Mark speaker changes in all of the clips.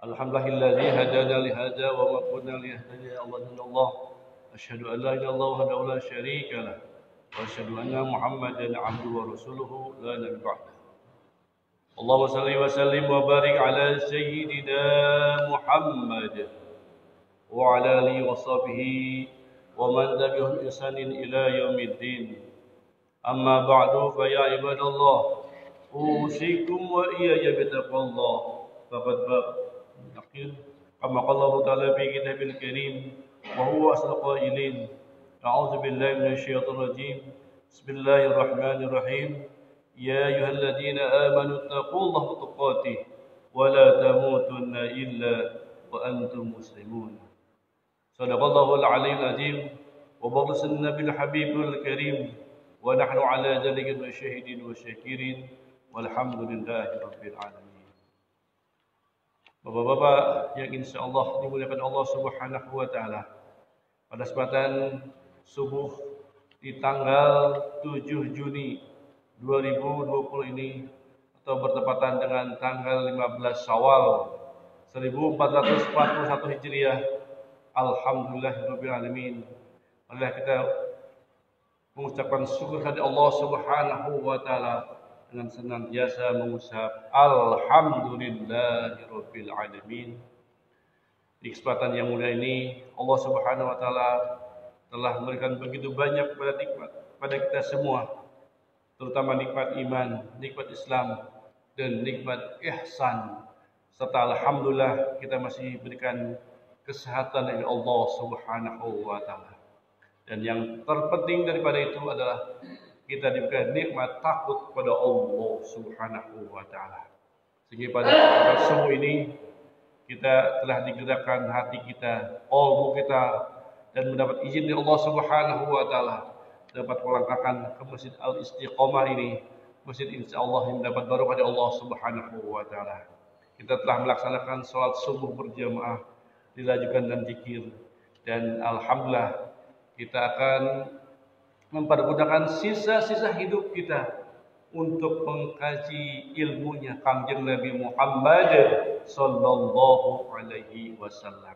Speaker 1: Alhamdulillahilladzi hadana li hadza wa ma kunna linahtadiya lawla Allah. Asyhadu an la ilaha illallah wahdahu la syarika lah. Wa asyhadu anna Muhammadan 'abduhu wa rasuluhu la nabiyya ba'dahu. Allahumma shalli wa sallim wa barik ala sayyidina Muhammad wa ala alihi wa sahbihi wa man tabi'ahum bi ihsanin ila yaumiddin. Amma ba'du fa ya ibadallah usikum wa iyaya bitaqwallah faqad akhir kama qala Allah ta'ala fi kitabil karim wa huwa asdaqul qailin. A'udzu billahi minasyaitonir rajim. Bismillahirrahmanirrahim. Ya ayyuhalladzina amanu taqullaha haqqa tuqatih wa la tamutunna illa wa antum muslimun. Sadaqallahul aliyyul azim wa baghasa nabil habibul karim wa nahnu ala dzalika masyahidin wa syakirin walhamdulillahi rabbil alamin. Bapak-bapak yang insyaallah dimuliakan Allah Subhanahu wa taala. Pada kesempatan subuh di tanggal 7 Juni 2020 ini atau bertepatan dengan tanggal 15 Syawal 1441 Hijriah. Alhamdulillahirabbil alamin. Marilah kita mengucapkan syukur kepada Allah Subhanahu wa taala dengan senantiasa mengucap alhamdulillahirabbil alamin. Di kesempatan yang mulia ini Allah Subhanahu wa taala telah memberikan begitu banyak pada nikmat pada kita semua, terutama nikmat iman, nikmat Islam, dan nikmat ihsan. Serta alhamdulillah kita masih diberikan kesehatan dari Allah Subhanahu wa taala. Dan yang terpenting daripada itu adalah kita diberikan nikmat takut kepada Allah Subhanahu wa taala. Sehingga pada subuh ini kita telah digerakkan hati kita, qalbu kita, dan mendapat izin dari Allah Subhanahu wa taala dapat melangkahkan ke Masjid Al-Istiqomah ini, masjid insyaallah yang mendapat barokah dari Allah Subhanahu wa taala. Kita telah melaksanakan salat subuh berjamaah, dilanjutkan dan zikir, dan alhamdulillah kita akan mempergunakan sisa-sisa hidup kita untuk mengkaji ilmunya Kanjeng Nabi Muhammad sallallahu alaihi wasallam.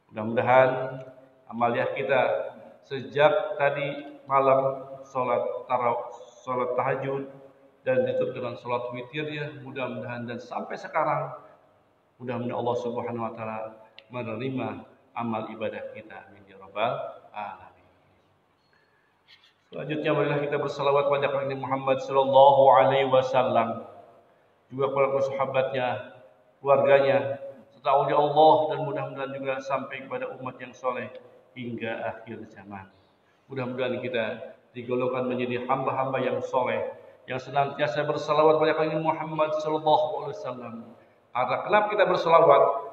Speaker 1: Mudah-mudahan amaliah kita sejak tadi malam salat tahajud dan ditutup dengan salat witirnya, mudah-mudahan dan sampai sekarang mudah-mudahan Allah Subhanahu wa taala menerima amal ibadah kita. Amin ya rabbal alamin. Selanjutnya marilah kita bersalawat pada Nabi Muhammad sallallahu alaihi wasallam, juga kepada sahabatnya, keluarganya, serta aulia Allah, dan mudah-mudahan juga sampai kepada umat yang soleh hingga akhir zaman. Mudah-mudahan kita digolongkan menjadi hamba-hamba yang soleh, yang senantiasa bersalawat pada Nabi Muhammad sallallahu alaihi wasallam. Karena kenapa kita bersalawat?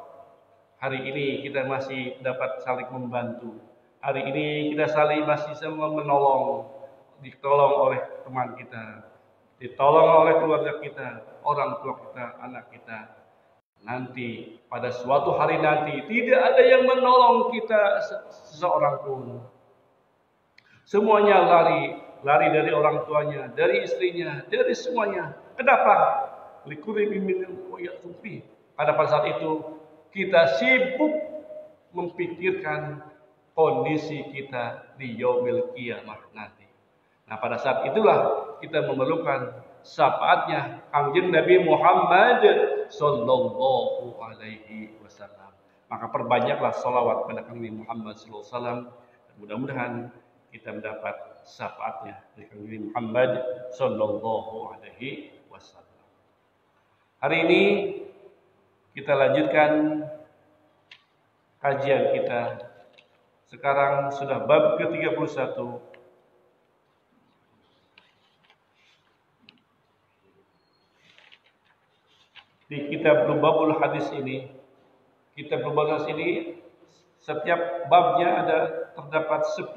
Speaker 1: Hari ini kita masih dapat saling membantu. Hari ini kita saling masih sama menolong, ditolong oleh teman kita, ditolong oleh keluarga kita, orang tua kita, anak kita. Nanti pada suatu hari nanti tidak ada yang menolong kita seseorang pun. Semuanya lari dari orang tuanya, dari istrinya, dari semuanya. Kenapa? Pada saat itu kita sibuk memikirkan kondisi kita di yaumil qiyamah nanti. Nah, pada saat itulah kita memerlukan syafaatnya Kanjeng Nabi Muhammad sallallahu alaihi wasallam. Maka perbanyaklah salawat pada Nabi Muhammad sallallahu alaihi wasallam, dan mudah-mudahan kita mendapat syafaatnya dari Nabi Muhammad sallallahu alaihi wasallam. Hari ini kita lanjutkan kajian kita. Sekarang sudah bab ke-31. Di kitab Lubabul Hadis ini, kitab Lubabul Hadis ini setiap babnya ada terdapat 10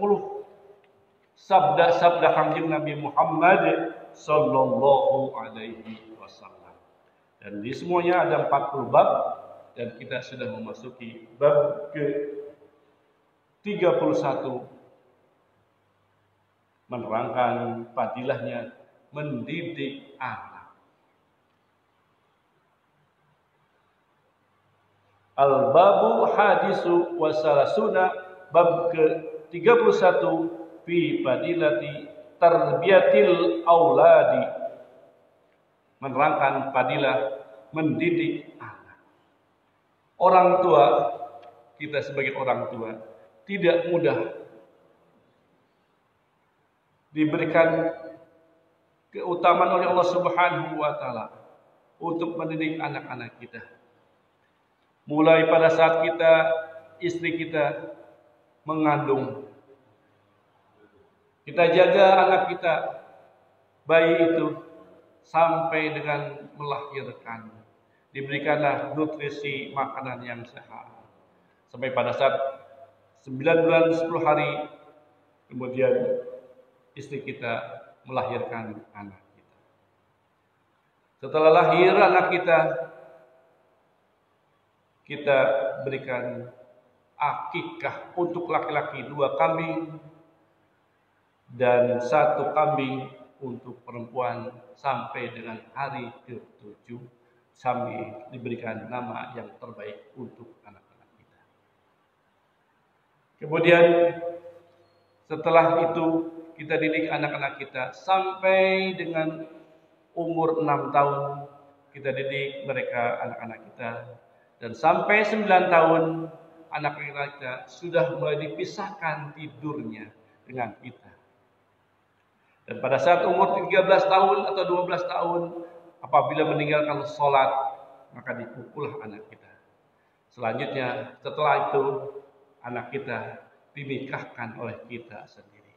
Speaker 1: sabda-sabda Kanjeng Nabi Muhammad sallallahu alaihi wasallam. Dan di semuanya ada 40 bab, dan kita sudah memasuki bab ke-31, menerangkan fadilahnya mendidik anak. Al-babu hadisu wasalasuna, bab ke-31 fi fadilati tarbiyatil auladi, menerangkan fadilah mendidik anak. Orang tua, kita sebagai orang tua tidak mudah diberikan keutamaan oleh Allah Subhanahu wa taala untuk mendidik anak-anak kita. Mulai pada saat istri kita mengandung, kita jaga anak kita, bayi itu sampai dengan melahirkan, diberikanlah nutrisi makanan yang sehat. Sampai pada saat 9 bulan 10 hari, kemudian istri kita melahirkan anak kita. Setelah lahir anak kita berikan akikah untuk laki-laki 2 kambing dan 1 kambing untuk perempuan sampai dengan hari ke-7, sambil diberikan nama yang terbaik untuk anak-anak kita. Kemudian setelah itu kita didik anak-anak kita sampai dengan umur 6 tahun, kita didik mereka, anak-anak kita, dan sampai 9 tahun anak-anak kita sudah mulai dipisahkan tidurnya dengan kita. Dan pada saat umur 13 tahun atau 12 tahun, apabila meninggalkan sholat, maka dipukullah anak kita. Selanjutnya, setelah itu, anak kita dinikahkan oleh kita sendiri.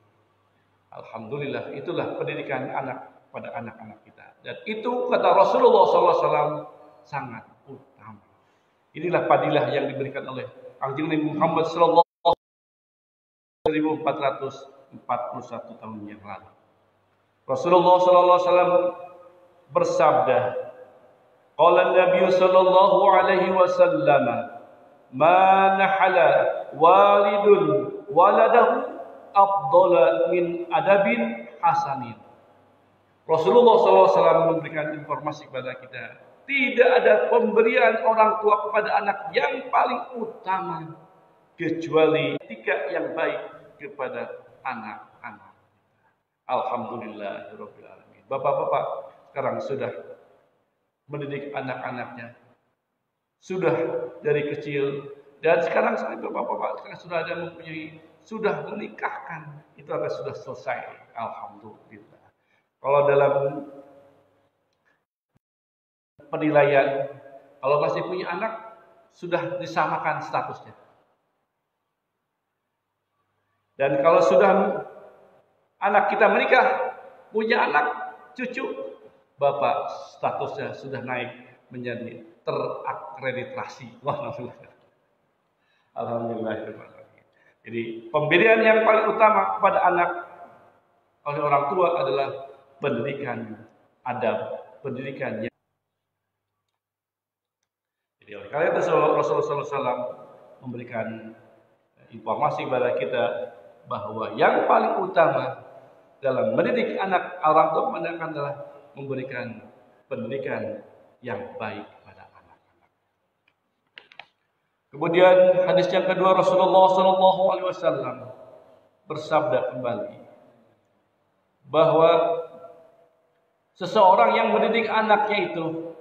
Speaker 1: Alhamdulillah, itulah pendidikan anak pada anak-anak kita. Dan itu kata Rasulullah SAW sangat utama. Inilah fadilah yang diberikan oleh Kanjeng Nabi Muhammad SAW 1441 tahun yang lalu. Rasulullah SAW bersabda, qala Nabi sallallahu alaihi wasallam, ma nahala walidun waladahu afdala min adabin hasanin. Rasulullah SAW memberikan informasi kepada kita, tidak ada pemberian orang tua kepada anak yang paling utama kecuali etika yang baik kepada anak-anak. Alhamdulillahirabbil alamin. Bapak-bapak sekarang sudah mendidik anak-anaknya, sudah dari kecil, dan sekarang bapak-bapak sekarang sudah ada sudah menikahkan, itu adalah sudah selesai. Alhamdulillah. Kalau dalam penilaian, kalau masih punya anak, sudah disamakan statusnya. Dan kalau sudah anak kita menikah, punya anak, cucu, bapak statusnya sudah naik menjadi terakreditasi. Alhamdulillah. Jadi pemberian yang paling utama kepada anak oleh orang tua adalah pendidikan adab, pendidikan yang. Jadi oleh karena itu Rasulullah SAW memberikan informasi kepada kita bahwa yang paling utama dalam mendidik anak, orang tua adalah memberikan pendidikan yang baik pada anak-anak. Kemudian hadis yang kedua, Rasulullah SAW bersabda kembali bahwa seseorang yang mendidik anaknya itu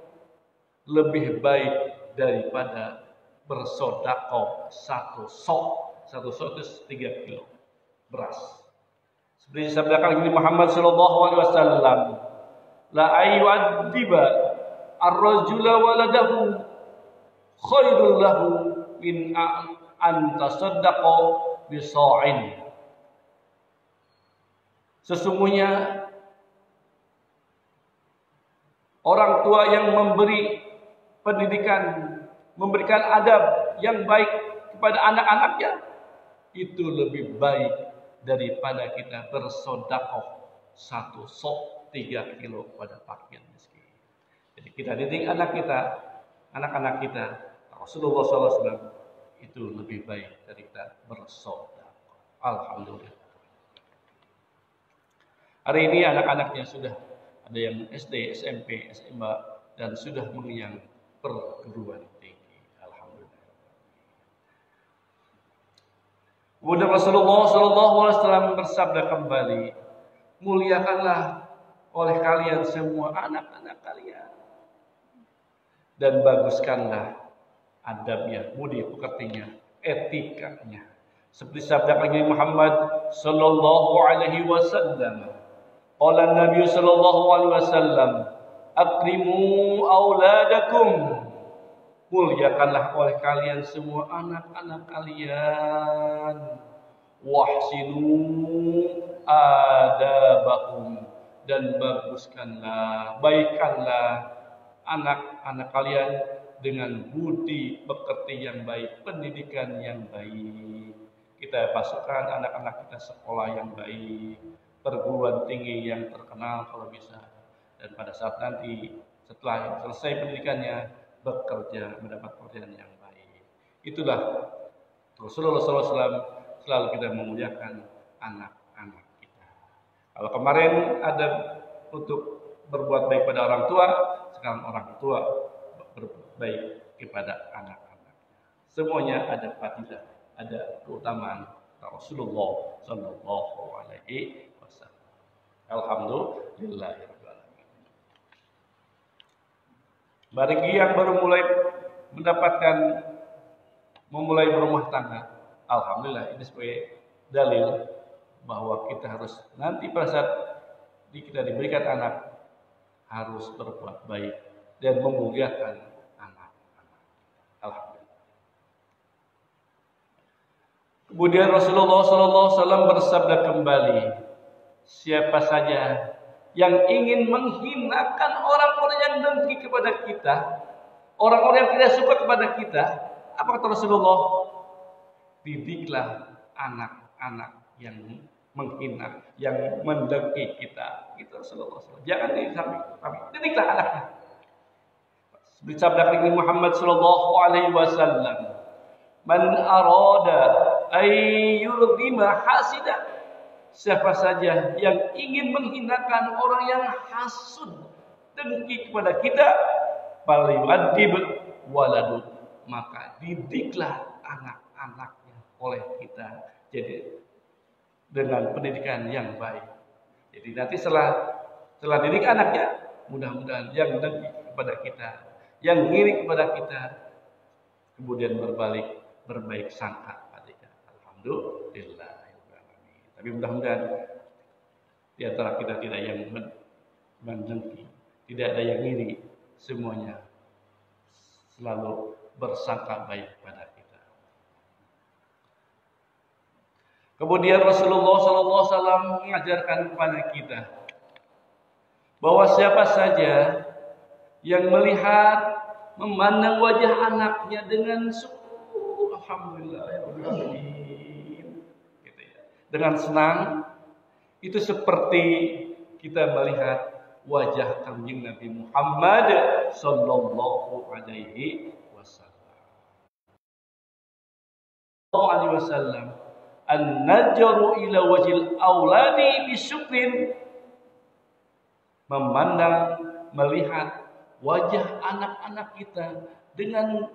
Speaker 1: lebih baik daripada bersedekah satu sok itu 3 kilo beras. Seperti sabda Nabi Muhammad sallallahu alaihi wasallam, la ayyu'adiba ar-rajula waladahu khairul lahu min an tasaddaqa bi sa'in. Sesungguhnya orang tua yang memberi pendidikan, memberikan adab yang baik kepada anak-anaknya, itu lebih baik daripada kita bersedekah satu sok 3 kilo pada fakir miskin. Jadi kita didik anak-anak kita, Rasulullah SAW itu lebih baik dari kita bersedekah. Alhamdulillah. Hari ini anak-anaknya sudah ada yang SD, SMP, SMA, dan sudah mengenyam perguruan tinggi. Alhamdulillah. Kemudian Rasulullah SAW bersabda kembali, muliakanlah oleh kalian semua anak-anak kalian dan baguskanlah adabnya, budi pekertinya, etikanya. Seperti sabda Nabi Muhammad sallallahu alaihi wasallam. Qala Nabi sallallahu alaihi wasallam, "Akrimu auladakum." Muliakanlah oleh kalian semua anak-anak kalian. Wahsinu adabahum, dan baguskanlah, baikkanlah anak-anak kalian dengan budi pekerti yang baik, pendidikan yang baik. Kita masukkan anak-anak kita sekolah yang baik, perguruan tinggi yang terkenal kalau bisa, dan pada saat nanti setelah selesai pendidikannya bekerja, mendapat pekerjaan yang baik. Itulah Rasulullah SAW selalu kita memuliakan anak-anak kita. Kalau kemarin ada untuk berbuat baik pada orang tua, sekarang orang tua berbaik kepada anak-anak. Semuanya ada fadilah, ada keutamaan Rasulullah Sallallahu Alaihi Wasallam. Alhamdulillahirabbil alamin. Bagi yang baru memulai berumah tangga, alhamdulillah ini sebagai dalil bahwa kita harus nanti pada saat kita diberikan anak harus berbuat baik dan memuliakan anak-anak. Alhamdulillah. Kemudian Rasulullah SAW bersabda kembali, siapa saja yang ingin menghinakan orang-orang yang dengki kepada kita, orang-orang yang tidak suka kepada kita, apa kata Rasulullah? Didiklah anak-anak yang menghina, yang mendengki kita. Itu Rasulullah SAW. Jangan didiklah anaknya. Seperti sabda Nabi Muhammad sallallahu alaihi wasallam, "Man arada ay yurdima hasida." Siapa saja yang ingin menghinakan orang yang hasud, dengki kepada kita, falyu'addib waladu, maka didiklah anak-anaknya oleh kita. Jadi dengan pendidikan yang baik. Jadi nanti setelah didik anaknya, mudah-mudahan yang dengki kepada kita, yang ngiri kepada kita, kemudian berbaik sangka pada kita. Alhamdulillah. Tapi mudah-mudahan di antara kita tidak yang mendengki, tidak ada yang iri, semuanya selalu bersangka baik pada kita. Kemudian Rasulullah SAW mengajarkan kepada kita bahwa siapa saja yang melihat, memandang wajah anaknya dengan syukur, alhamdulillah, dengan senang, itu seperti kita melihat wajah Kanjeng Nabi Muhammad sallallahu alaihi wasallam. An-najaru ila wajil auladi bisyukrin, memandang, melihat wajah anak-anak kita dengan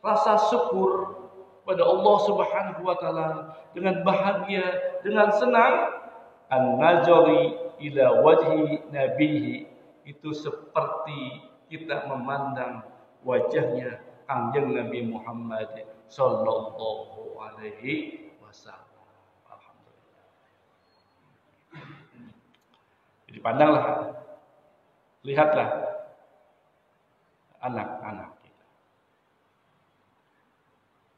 Speaker 1: rasa syukur pada Allah Subhanahu wa taala, dengan bahagia, dengan senang. An-nazari ila wajhi nabihi, itu seperti kita memandang wajahnya Kanjeng Nabi Muhammad sallallahu alaihi wasallam. Alhamdulillah. Jadi pandanglah, lihatlah anak-anak.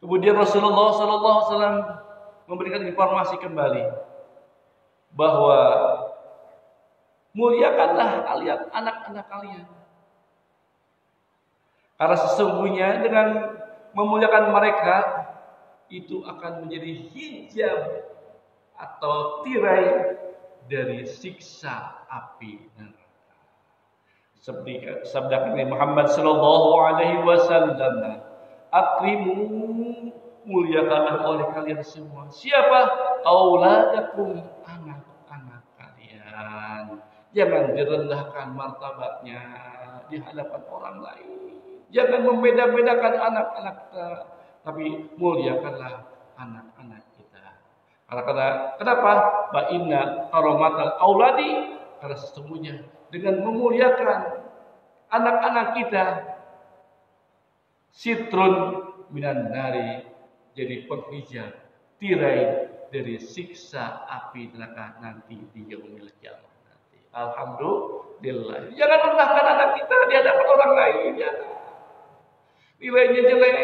Speaker 1: Kemudian Rasulullah SAW memberikan informasi kembali bahwa muliakanlah kalian anak-anak kalian, karena sesungguhnya dengan memuliakan mereka itu akan menjadi hijab atau tirai dari siksa api neraka. Seperti sabda Nabi Muhammad sallallahu alaihi wasallam, akrimu, muliakanlah oleh kalian semua. Siapa? Auladakum, anak-anak kalian. Jangan direndahkan martabatnya di hadapan orang lain. Jangan membeda-bedakan anak-anak kita, tapi muliakanlah anak-anak kita. Kenapa? Fa inna karomatal auladi, karena sesungguhnya dengan memuliakan anak-anak kita, sitrun minan nari, jadi penghijab, tirai dari siksa api neraka nanti di yaumil qiyamah nanti. Alhamdulillah. Jangan rendahkan anak kita di hadapan orang lain. Ya. Nilainya jelek,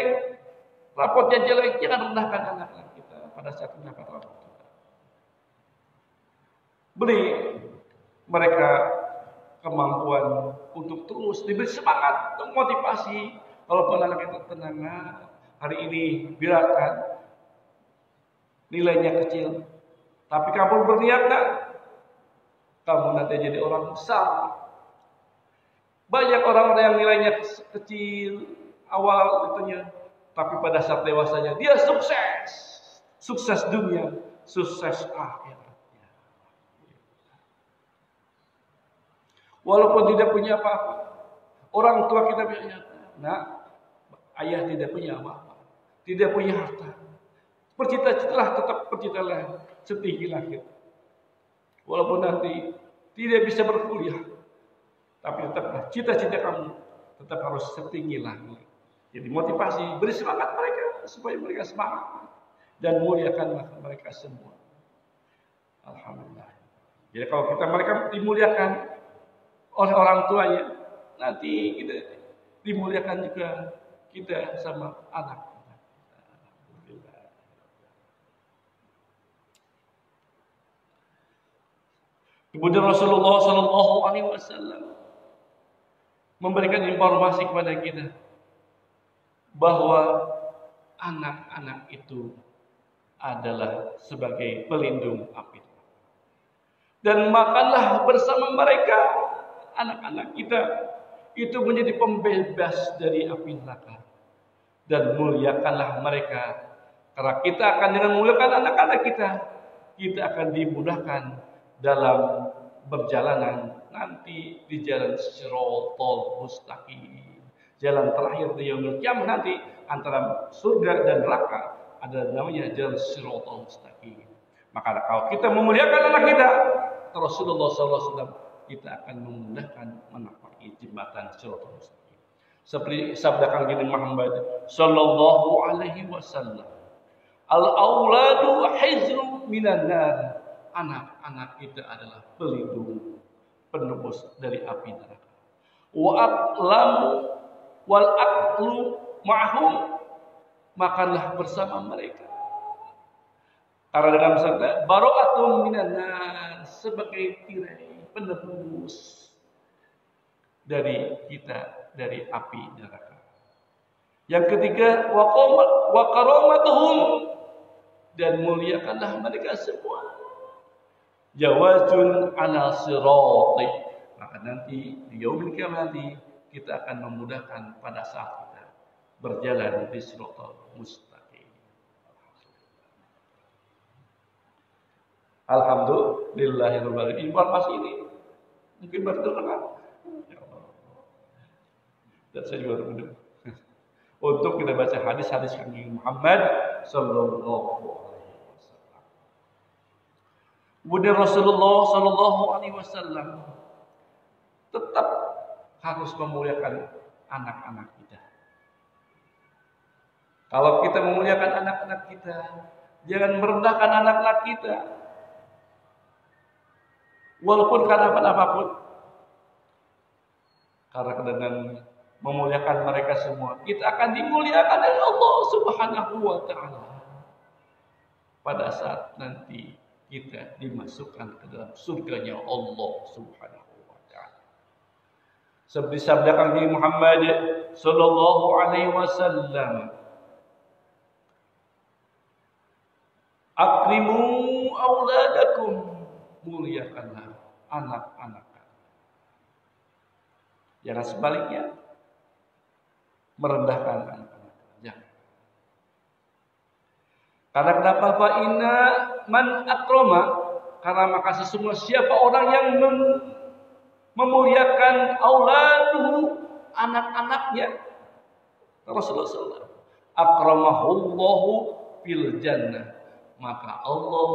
Speaker 1: rapotnya jelek, jangan rendahkan anak-anak kita pada saat mendapat rapot kita. Beri mereka kemampuan untuk terus diberi semangat, untuk motivasi. Walaupun anak itu tenang, hari ini biarkan nilainya kecil, tapi kamu berniat gak? Kamu nanti jadi orang besar. Banyak orang-orang yang nilainya kecil awal itunya, tapi pada saat dewasanya dia sukses, sukses dunia, sukses akhiratnya. Walaupun tidak punya apa-apa, orang tua kita bilang, nah, ayah tidak punya apa-apa, tidak punya harta. Bercita-citalah, tetap bercitalah setinggi langit. Walaupun nanti tidak bisa berkuliah, tapi tetaplah cita-cita kamu tetap harus setinggi langit. Jadi motivasi, beri semangat mereka supaya mereka semangat dan muliakanlah mereka semua. Alhamdulillah. Jadi kalau mereka dimuliakan oleh orang tuanya, nanti kita dimuliakan juga kita sama anak. Kemudian Rasulullah Shallallahu Alaihi Wasallam memberikan informasi kepada kita bahwa anak-anak itu adalah sebagai pelindung api. Dan makanlah bersama mereka, anak-anak kita itu menjadi pembebas dari api neraka. Dan muliakanlah mereka, karena kita akan dengan muliakan anak-anak kita akan dimudahkan dalam berjalanan nanti di jalan Shiratal Mustaqim, jalan terakhir di yaumil qiyamah nanti antara surga dan neraka, ada namanya jalan Shiratal Mustaqim. Maka kalau kita memuliakan anak kita, Rasulullah SAW, kita akan memudahkan menapaki jembatan Shiratal Mustaqim. Seperti sabda Kanjeng Muhammad sallallahu alaihi wasallam, al-auladu hizru minan nar. Anak-anak kita adalah pelindung, penebus dari api neraka. Wa aqlamu wal aqlu ma'hum, makanlah bersama mereka. Karena dalam sabda bara'atun minan nar, sebagai tirai penebus dari kita dari api neraka. Yang ketiga wa karamatuhum, dan muliakanlah mereka semua. Jawazun ala sirati, maka nanti di yaumil qiyamah nanti kita akan memudahkan pada saat kita berjalan di Shiratal Mustaqim. Alhamdulillahirabbil alamin. Informasi ini mungkin baru terdengar. Dan saya juga berdoa untuk kita baca hadis-hadis Nabi Muhammad sallallahu alaihi wasallam. Kemudian Rasulullah sallallahu alaihi wasallam tetap harus memuliakan anak-anak kita. Kalau kita memuliakan anak-anak kita, jangan merendahkan anak-anak kita. Walaupun karena apapun. Karena dengan memuliakan mereka semua, kita akan dimuliakan oleh Allah Subhanahu wa taala. Pada saat nanti kita dimasukkan ke dalam surganya Allah Subhanahu wa taala. Seperti sabda Nabi Muhammad sallallahu alaihi wasallam, akrimu auladakum, muliakanlah anak-anak. Jangan sebaliknya merendahkan anak-anak. Jangan. Karena kenapa? Fa inna man akrama, karena maka sesungguhnya siapa orang yang memuliakan auladuhu, anak-anaknya, Rasulullah SAW, akramahullahu fil jannah, maka Allah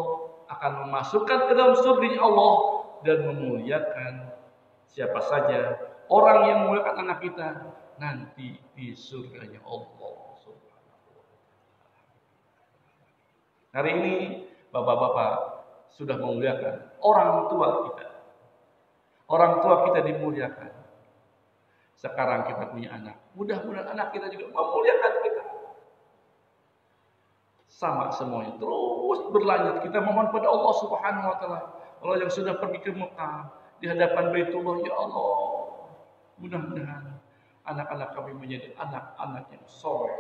Speaker 1: akan memasukkan ke dalam surga Allah dan memuliakan siapa saja orang yang memuliakan anak kita nanti di surganya Allah Subhanahu wa taala. Hari ini bapak-bapak sudah memuliakan orang tua kita. Orang tua kita dimuliakan. Sekarang kita punya anak. Mudah-mudahan anak kita juga memuliakan kita. Sama semuanya. Terus berlanjut. Kita mohon pada Allah Subhanahu wa taala. Allah yang sudah pergi ke Mekah di hadapan Baitullah, ya Allah. Mudah-mudahan anak-anak kami menjadi anak-anak yang soleh.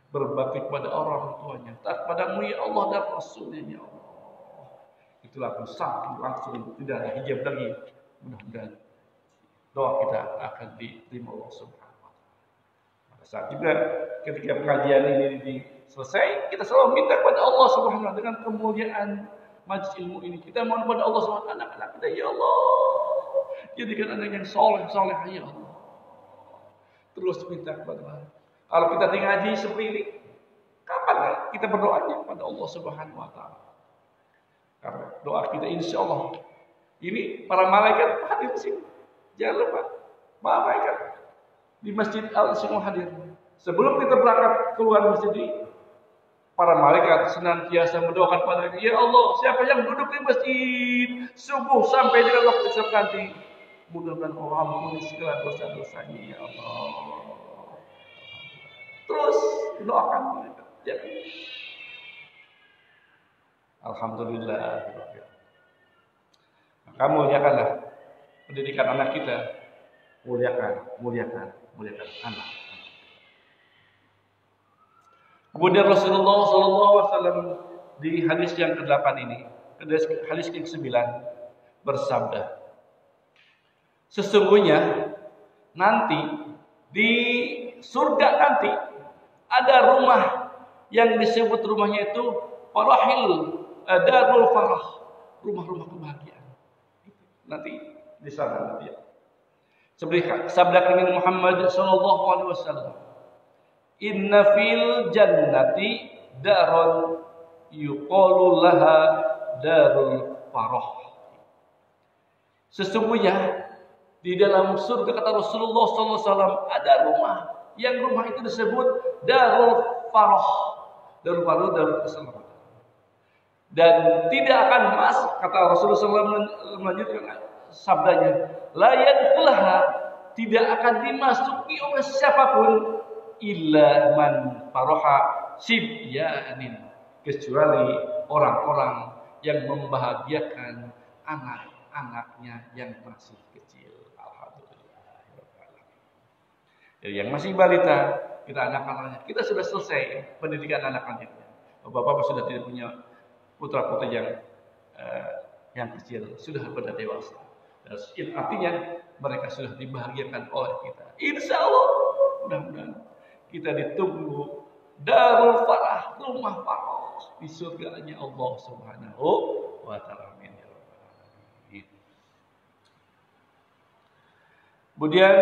Speaker 1: Berbakti kepada orang tuanya. Taat padamu ya Allah dan Rasulnya ya Allah. Itulah saking langsung tidak ada hijab lagi. Mudah-mudahan doa kita akan diterima Allah Subhanahu wa taala. Pada saat juga ketika pengajian ini selesai, kita selalu minta kepada Allah Subhanahu wa taala dengan kemuliaan majlis ilmu ini. Kita mohon kepada Allah Subhanahu wa taala, anak-anak kita ya Allah, jadikan anak yang soleh ya Allah. Terus minta kepada Allah. Kalau kita tinggal ngaji seperti ini, kapan kita berdoanya kepada Allah Subhanahu wa taala? Karena doa kita insya Allah ini para malaikat hadir di sini. Jangan lupa, malaikat di Masjid Al-Istiqomah hadir. Sebelum kita berangkat keluar masjid ini, para malaikat senantiasa mendoakan kepada kita, ya Allah, siapa yang duduk di masjid subuh sampai dengan waktu isya nanti, mudah-mudahan Allah ampuni segala dosa-dosanya ya Allah. Terus doakan mereka. Ya. Alhamdulillah. Maka muliakanlah pendidikan anak kita. Muliakan anak. Kemudian Rasulullah SAW di hadis yang ke-8 ini, hadis ke-9 bersabda, sesungguhnya nanti di surga nanti ada rumah yang disebut rumahnya itu farahil, darul farah, rumah-rumah kebahagiaan. Nanti di sana nanti ya. Seperti sabda Nabi Muhammad sallallahu alaihi wasallam, inna fil jannati darun yuqalu laha darul farah. Sesungguhnya di dalam surga kata Rasulullah sallallahu alaihi wasallam ada rumah yang rumah itu disebut darul farah. Darul farah, darul keselamatan. Dan tidak akan masuk, kata Rasulullah SAW melanjutkan sabdanya, la yadkhulaha, tidak akan dimasuki oleh siapapun illa man faraha sibyanin, kecuali orang-orang yang membahagiakan anak-anaknya yang masih kecil. Alhamdulillah. Jadi yang masih balita, kita anak-anaknya, kita sudah selesai pendidikan anak-anaknya. Bapak-bapak sudah tidak punya putra-putri yang kecil, sudah pada dewasa. Dan artinya mereka sudah dibahagiakan oleh kita. Insya Allah, mudah-mudahan kita ditunggu darul farah, rumah farah di surganya Allah Subhanahu wa taala. Amin ya rabbal alamin. Kemudian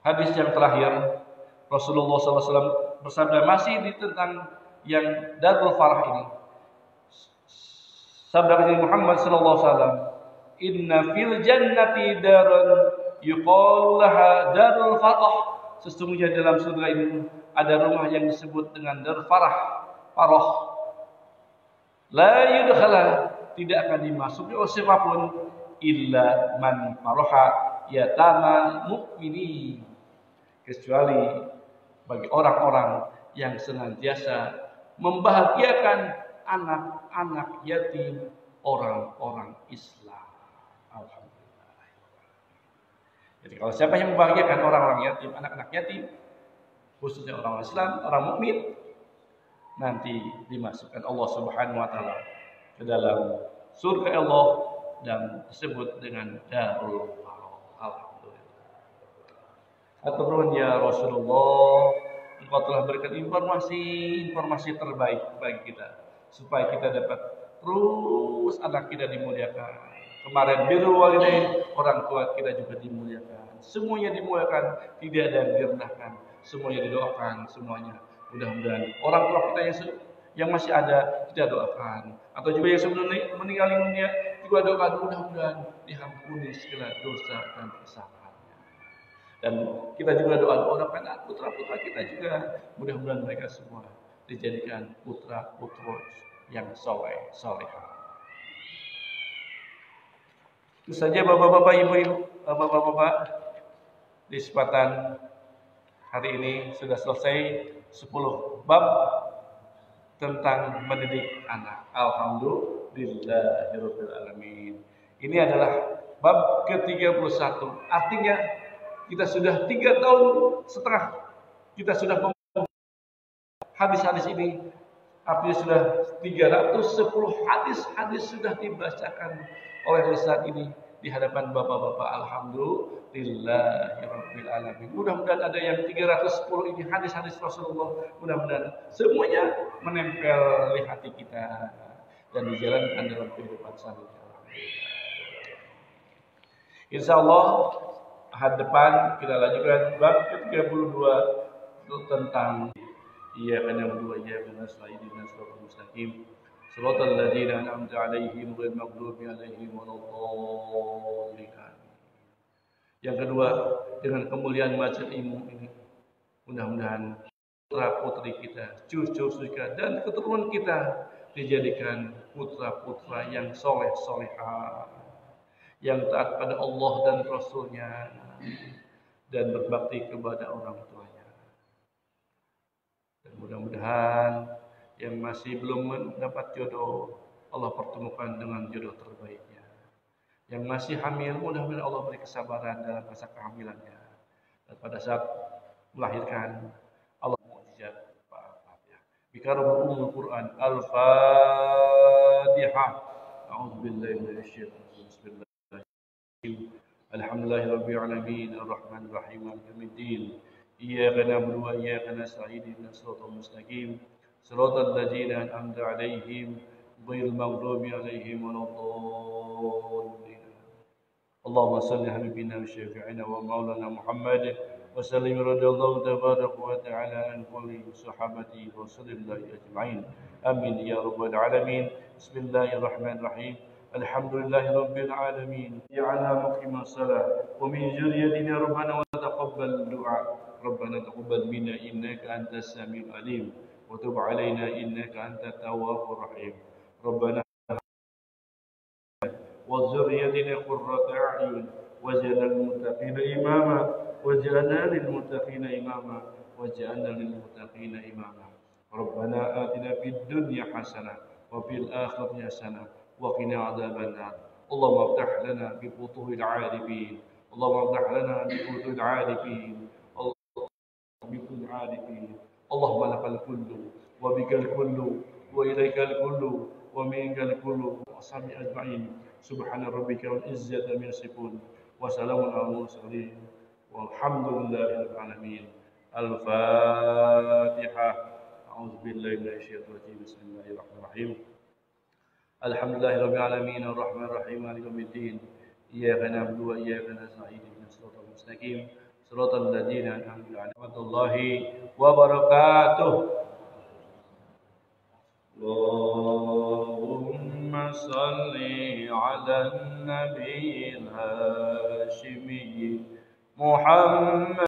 Speaker 1: hadis yang terakhir, Rasulullah SAW bersabda masih tentang yang darul farah ini. Sabda Nabi Muhammad sallallahu alaihi wasallam, inna fil jannati darun yuqalu laha darul farah. Sesungguhnya dalam surga ini ada rumah yang disebut dengan darul farah. La yudkhala, tidak akan dimasuki oleh siapapun illa man faraha yatama mu'minin, kecuali bagi orang-orang yang senantiasa membahagiakan anak-anak yatim, orang-orang Islam. Alhamdulillah. Jadi kalau siapa yang membahagiakan orang-orang yatim, anak-anak yatim, khususnya orang Islam, orang mukmin, nanti dimasukkan Allah Subhanahu wa taala ke dalam surga Allah dan disebut dengan darul farah. Alhamdulillah. Aturun ya Rasulullah, Engkau telah berikan informasi terbaik bagi kita, supaya kita dapat terus anak kita dimuliakan. Kemarin birrul walidain, orang tua kita juga dimuliakan. Semuanya dimuliakan, tidak ada yang direndahkan. Semuanya didoakan, semuanya Mudah-mudahan orang tua kita yang masih ada kita doakan, atau juga yang sebelum meninggal dunia juga doakan mudah-mudahan diampuni segala dosa dan kesalahannya. Dan kita juga doakan putra-putra kita juga, mudah-mudahan mereka semua dijadikan putra-putri yang soleh solehah. Itu saja bapak-bapak, ibu-ibu, bapak-bapak, di kesempatan hari ini sudah selesai 10 bab tentang mendidik anak. Alhamdulillahirabbil alamin. Ini adalah bab ke-31. Artinya kita sudah 3 tahun setengah kita sudah hadis-hadis ini. Artinya sudah 310 hadis sudah dibacakan oleh Ustaz ini di hadapan bapak-bapak. Alhamdulillahirabbil alamin. Mudah-mudahan ada yang 310 ini hadis-hadis Rasulullah, mudah-mudahan semuanya menempel di hati kita dan dijalankan dalam kehidupan sehari-hari. Insyaallah hari depan kita lanjutkan bab ke-32 tentang iyyaka na'budu wa iyyaka nasta'in ihdinas siratal mustaqim siratal ladzina an'amta 'alaihim ghairil maghdubi 'alaihim waladdallin. Yang kedua, dengan kemuliaan majlis ilmu ini, mudah-mudahan putra-putri kita, cucu-cucu kita, dan keturunan kita dijadikan putra-putra yang soleh-solehah, yang taat pada Allah dan Rasulnya, dan berbakti kepada orang tuanya. Dan mudah-mudahan yang masih belum mendapat jodoh, Allah pertemukan dengan jodoh terbaiknya. Yang masih hamil, mudah-mudahan Allah beri kesabaran dalam masa kehamilannya. Dan pada saat melahirkan, Allah mukjizat Al-Fatihah. Bikaram Ummul Quran, Al-Fatihah. A'udzubillahi minasyaitonir rajim. Bismillahirrahmanirrahim. Alhamdulillahirabbil alamin, arrahmanir rahim, maliki yaumiddin. Iyyaka na'budu wa iyyaka nasta'in ihdinas siratal mustaqim siratal ladzina an'amta 'alaihim ghairil maghdubi 'alaihim waladdallin. Allahumma shalli ala habibina wa syafi'ina wa maulana Muhammad wa sallim radhiyallahu tabaraka wa ta'ala an kulli sahabati wa sallallahu ajma'in. Amin ya rabbal alamin. Bismillahirrahmanirrahim. Alhamdulillahirabbil alamin. Ja'alna muqimas shalah wa min dzurriyyatina rabbana wa taqabbal du'a. ربنا تقبل منا إنك أنت السميع العليم وتب علينا إنك أنت التواب الرحيم. ربنا وذريتنا قرة أعين واجعلنا للمتقين إماما واجعلنا للمتقين إماما واجعلنا للمتقين إماما. ربنا آتنا في الدنيا حسنة وفي الآخرة حسنة وقنا عذاب النار. اللهم افتح لنا بفتوح العارفين. اللهم افتح لنا بفتوح العارفين. بكل عارفين. اللهم لك الكل وبك الكل وإليك الكل ومنك الكل وصحبه أجمعين. سبحان ربك رب العزة عما يصفون وسلام على المرسلين والحمد لله رب العالمين. الفاتحة. أعوذ بالله من الشيطان الرجيم. بسم الله الرحمن الرحيم. الحمد لله رب العالمين الرحمن الرحيم مالك يوم الدين. إياك نعبد وإياك نستعين اهدنا الصراط المستقيم صراط الذين أنعمت عليهم ورحمة الله وبركاته. اللهم صل على النبي الهاشمي محمد